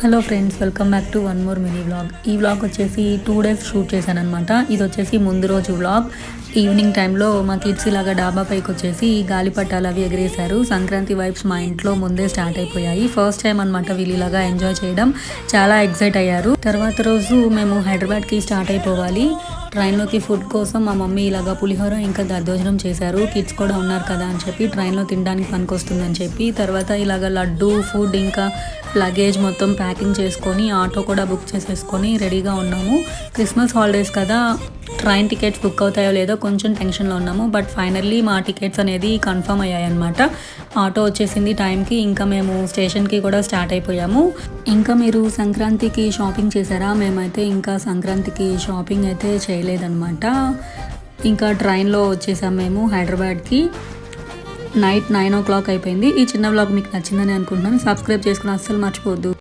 Hello friends, welcome back to one more mini vlog. ఈ vlog వచ్చేసి 2 days shoot చేశాను అనమాట. ఇది వచ్చేసి ముందు రోజు వ్లాగ్. ఈవినింగ్ టైంలో మా కిడ్స్ ఇలాగా డాబా పైకి వచ్చేసి గాలిపటాలు అవి ఎగిరేశారు. సంక్రాంతి వైబ్స్ మా ఇంట్లో ముందే స్టార్ట్ అయిపోయాయి. ఫస్ట్ టైం అనమాట వీళ్ళు ఇలాగా ఎంజాయ్ చేయడం. చాలా ఎక్సైట్ అయ్యారు. తర్వాత రోజు మేము హైదరాబాద్కి స్టార్ట్ అయిపోవాలి. ట్రైన్లోకి ఫుడ్ కోసం మా మమ్మీ ఇలాగా పులిహోర ఇంకా దద్దోజనం చేశారు. కిడ్స్ కూడా ఉన్నారు కదా అని చెప్పి ట్రైన్లో తినడానికి పనికొస్తుందని చెప్పి తర్వాత ఇలాగ లడ్డు ఫుడ్ ఇంకా లగేజ్ మొత్తం ప్యాకింగ్ చేసుకొని ఆటో కూడా బుక్ చేసేసుకొని రెడీగా ఉన్నాము. క్రిస్మస్ హాలిడేస్ కదా, ట్రైన్ టికెట్స్ బుక్ అవుతాయో లేదో కొంచెం టెన్షన్లో ఉన్నాము. బట్ ఫైనల్లీ మా టికెట్స్ అనేది కన్ఫర్మ్ అయ్యాయన్నమాట. ఆటో వచ్చేసింది టైంకి. ఇంకా మేము స్టేషన్కి కూడా స్టార్ట్ అయిపోయాము. ఇంకా మీరు సంక్రాంతికి షాపింగ్ చేశారా? మేమైతే ఇంకా సంక్రాంతికి షాపింగ్ అయితే చేయలేదన్నమాట. ఇంకా ట్రైన్లో వచ్చేసాం మేము హైదరాబాద్కి. నైట్ 9 o'clock అయిపోయింది. ఈ చిన్న వ్లాగ్ మీకు నచ్చిందని అనుకుంటున్నాను. సబ్స్క్రైబ్ చేసుకుని అస్సలు మర్చిపోవద్దు.